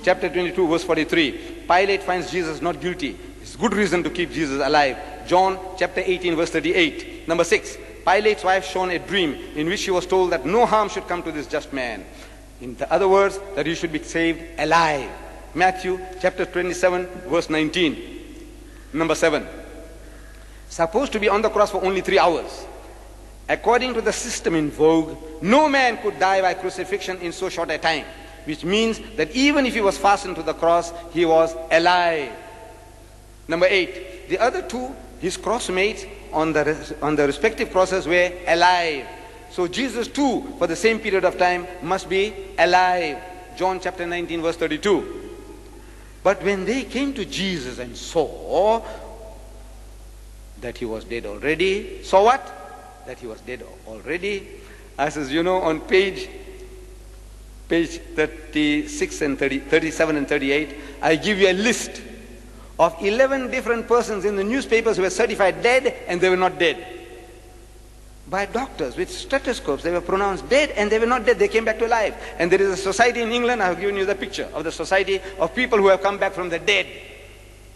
chapter 22, verse 43. Pilate finds Jesus not guilty. It's good reason to keep Jesus alive. John chapter 18, verse 38. Number 6. Pilate's wife shown a dream in which she was told that no harm should come to this just man. In other words, that he should be saved alive. Matthew chapter 27, verse 19. Number 7. Supposed to be on the cross for only 3 hours. According to the system in vogue, no man could die by crucifixion in so short a time, which means that even if he was fastened to the cross, he was alive. Number 8, the other two, his crossmates on the respective crosses, were alive. So Jesus too, for the same period of time, must be alive. John chapter 19, verse 32. But when they came to Jesus and saw that he was dead already, saw what? That he was dead already. I says, you know, on page 36 and 37 and 38, I give you a list of 11 different persons in the newspapers who were certified dead and they were not dead. By doctors with stethoscopes, they were pronounced dead and they were not dead. They came back to life. And there is a society in England, I have given you the picture of the society of people who have come back from the dead.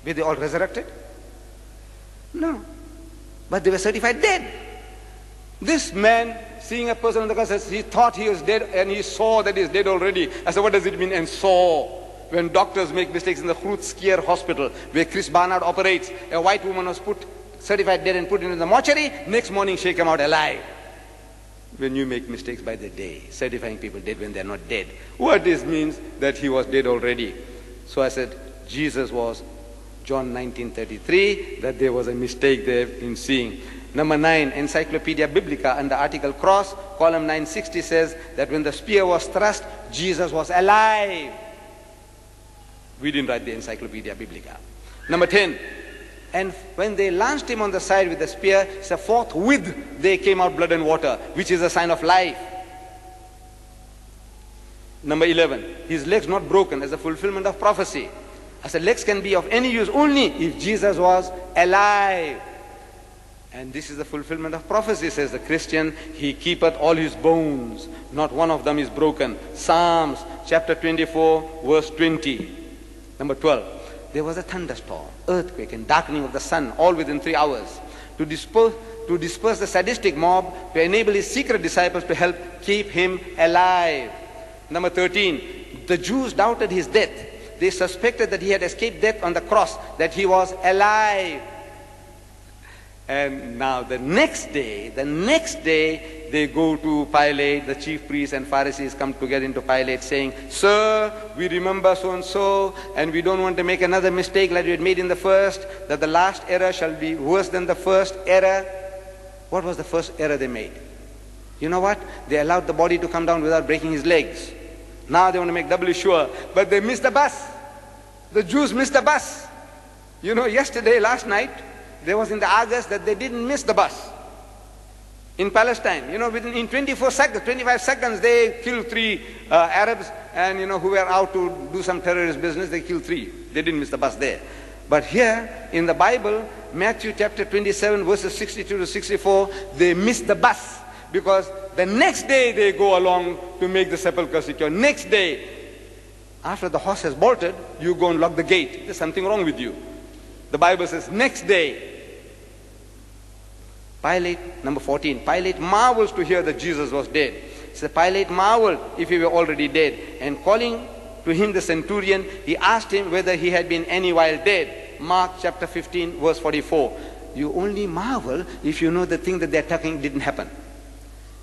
Were they all resurrected? No. But they were certified dead. This man, seeing a person on the cross, says he thought he was dead and he saw that he is dead already. I said, what does it mean, and saw? When doctors make mistakes in the Cruci hospital, where Chris Barnard operates, a white woman was put, certified dead and put into the mortuary, next morning she came out alive. When you make mistakes by the day, certifying people dead when they're not dead, what this means? That he was dead already. So I said, Jesus was John 19:33, that there was a mistake there in seeing. Number 9, Encyclopedia Biblica under article cross, column 960 says that when the spear was thrust, Jesus was alive. We didn't write the Encyclopedia Biblica. Number 10, and when they launched him on the side with the spear, so forthwith they came out blood and water, which is a sign of life. Number 11, his legs not broken as a fulfillment of prophecy. I said legs can be of any use only if Jesus was alive. And this is the fulfillment of prophecy, says the Christian. He keepeth all his bones, not one of them is broken. Psalms chapter 24, verse 20. Number 12, there was a thunderstorm, earthquake, and darkening of the sun, all within 3 hours, to disperse the sadistic mob, to enable his secret disciples to help keep him alive. Number 13, the Jews doubted his death. They suspected that he had escaped death on the cross, that he was alive. And now the next day, they go to Pilate, the chief priests and Pharisees come together into Pilate saying, Sir, we remember so-and-so, and we don't want to make another mistake like we had made in the first, that the last error shall be worse than the first error. What was the first error they made? You know what? They allowed the body to come down without breaking his legs. Now they want to make doubly sure, but they missed the bus. The Jews missed the bus. You know, last night, there was in the Argus that they didn't miss the bus. In Palestine, you know, in 25 seconds, they killed 3 Arabs, and you know, who were out to do some terrorist business, they killed 3. They didn't miss the bus there. But here, in the Bible, Matthew chapter 27, verses 62 to 64, they missed the bus. Because the next day they go along to make the sepulchre secure. Next day, after the horse has bolted, you go and lock the gate. There's something wrong with you. The Bible says, next day. Pilate, number 14, Pilate marvels to hear that Jesus was dead. So Pilate marveled if he were already dead. And calling to him the centurion, he asked him whether he had been any while dead. Mark chapter 15, verse 44. You only marvel if you know the thing that they're talking didn't happen.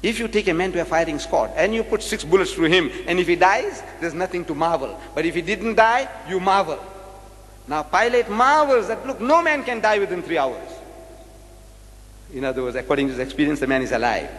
If you take a man to a firing squad and you put 6 bullets through him, and if he dies, there's nothing to marvel. But if he didn't die, you marvel. Now Pilate marvels that, look, no man can die within 3 hours. In other words, according to his experience, the man is alive.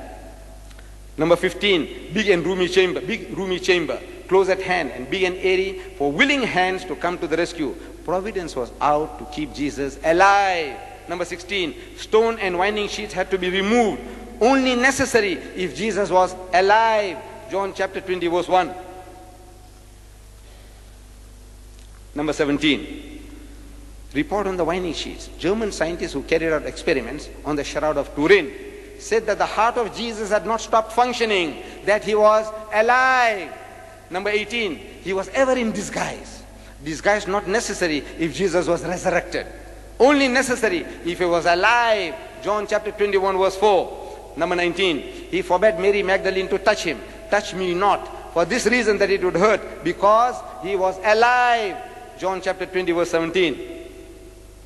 Number 15, big roomy chamber, close at hand and big and airy, for willing hands to come to the rescue. Providence was out to keep Jesus alive. Number 16, stone and winding sheets had to be removed, only necessary if Jesus was alive. John chapter 20, verse 1. Number 17, report on the winding sheets. German scientists who carried out experiments on the Shroud of Turin said that the heart of Jesus had not stopped functioning, that he was alive. Number 18, he was ever in disguise. Disguise not necessary if Jesus was resurrected. Only necessary if he was alive. John chapter 21 verse 4. Number 19, he forbade Mary Magdalene to touch him. Touch me not. For this reason that it would hurt, because he was alive. John chapter 20 verse 17.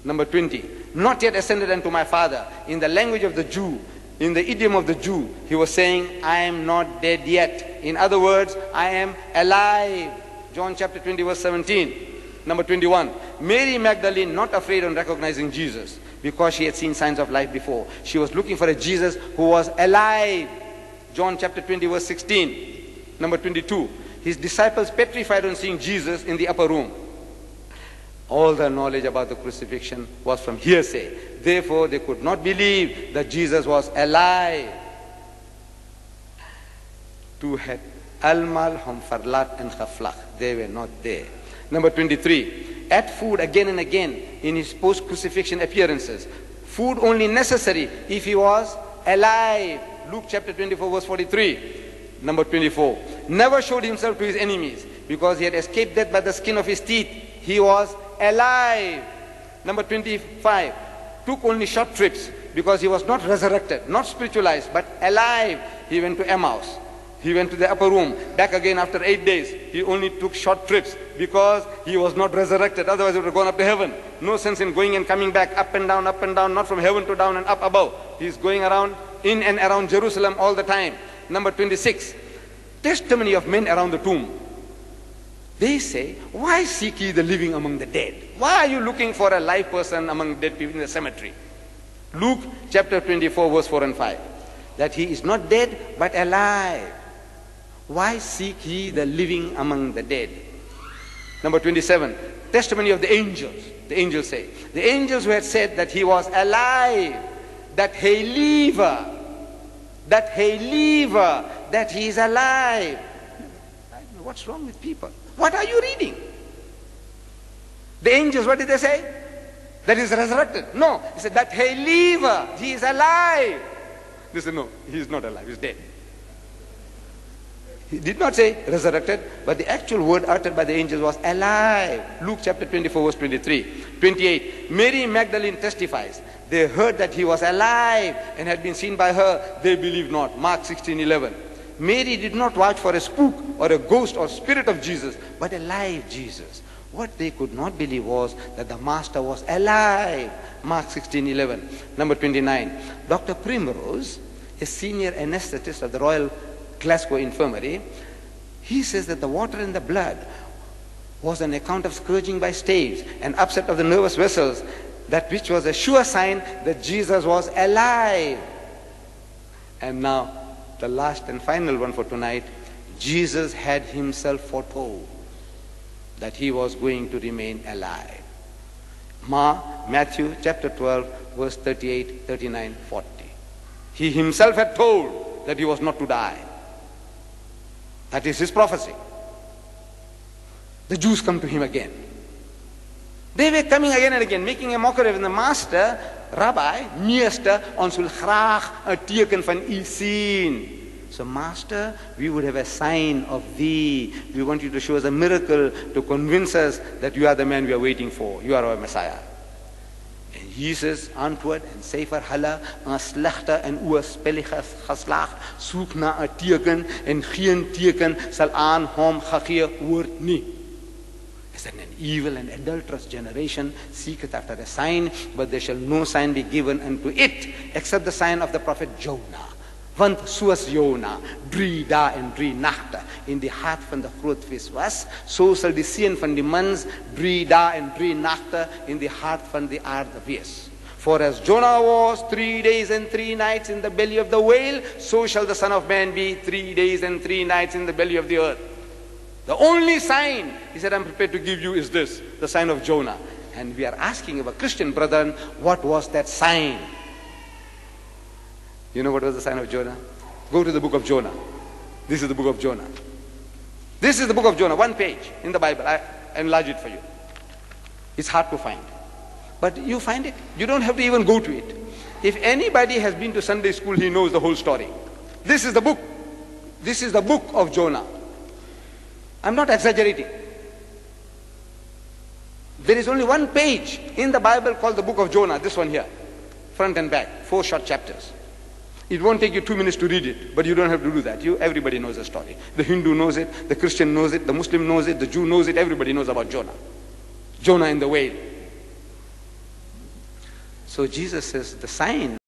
Number 20, not yet ascended unto my Father. In the language of the Jew, in the idiom of the Jew, he was saying, I am not dead yet. In other words, I am alive. John chapter 20 verse 17. Number 21, Mary Magdalene not afraid on recognizing Jesus, because she had seen signs of life before. She was looking for a Jesus who was alive. John chapter 20 verse 16. Number 22, his disciples petrified on seeing Jesus in the upper room. All the knowledge about the crucifixion was from hearsay. Therefore, they could not believe that Jesus was alive. Two had Almal, Humfarlat and Khaflach. They were not there. Number 23, ate food again and again in his post-crucifixion appearances. Food only necessary if he was alive. Luke chapter 24 verse 43. Number 24, never showed himself to his enemies, because he had escaped death by the skin of his teeth. He was alive. Number 25, took only short trips, because he was not resurrected, not spiritualized, but alive. He went to Emmaus. He went to the upper room, back again after 8 days. He only took short trips because he was not resurrected. Otherwise he would have gone up to heaven. No sense in going and coming back, up and down, not from heaven to down and up above. He's going around, in and around Jerusalem all the time. Number 26, testimony of men around the tomb. They say, why seek ye the living among the dead? Why are you looking for a live person among dead people in the cemetery? Luke chapter 24 verse 4 and 5. That he is not dead but alive. Why seek ye the living among the dead? Number 27, testimony of the angels. The angels say, the angels who had said that he was alive, that he live, that he is alive. What's wrong with people? What are you reading? The angels, what did they say? That he is resurrected. No, he said that he live, he is alive. They said no, he is not alive, he is dead. He did not say resurrected, but the actual word uttered by the angels was alive. Luke chapter 24 verse 23. 28, Mary Magdalene testifies. They heard that he was alive and had been seen by her. They believed not. Mark 16:11. Mary did not watch for a spook or a ghost or spirit of Jesus, but a live Jesus. What they could not believe was that the Master was alive. Mark 16:11. Number 29, Dr. Primrose, a senior anesthetist of the Royal Glasgow Infirmary, he says that the water in the blood was an account of scourging by staves and upset of the nervous vessels, that which was a sure sign that Jesus was alive. And now, the last and final one for tonight, Jesus had himself foretold that he was going to remain alive. Matthew chapter 12 verse 38, 39, 40. He himself had told that he was not to die. That is his prophecy. The Jews come to him again. They were coming again and again, making a mockery of the Master, Rabbi, Meester, ons wil graag 'n teken van u sien. So Master, we would have a sign of thee. We want you to show us a miracle to convince us that you are the man we are waiting for. You are our Messiah. En Jesus antwoord en sê vir hulle, 'n slegte en oorspellige geslag soek na 'n teken en geen teken sal aan hom gegee word nie. Is that an evil and adulterous generation seeketh after a sign, but there shall no sign be given unto it except the sign of the prophet Jonah. Want soos Jona 3 dae en 3 nagte in die hart van die grootvis was, so sal die seun van die mens 3 dae en 3 nagte in die hart van die aarde wees. For as Jonah was 3 days and 3 nights in the belly of the whale, so shall the Son of Man be 3 days and 3 nights in the belly of the earth. The only sign, he said, I'm prepared to give you is this, the sign of Jonah. And we are asking our Christian brethren, what was that sign? You know what was the sign of Jonah? Go to the book of Jonah. This is the book of Jonah. This is the book of Jonah, 1 page in the Bible. I enlarge it for you. It's hard to find. But you find it. You don't have to even go to it. If anybody has been to Sunday school, he knows the whole story. This is the book. This is the book of Jonah. I'm not exaggerating. There is only one page in the Bible called the book of Jonah, this one here, front and back, 4 short chapters. It won't take you 2 minutes to read it, but you don't have to do that. Everybody knows the story. The Hindu knows it, the Christian knows it, the Muslim knows it, the Jew knows it, everybody knows about Jonah. Jonah and the whale. So Jesus says the sign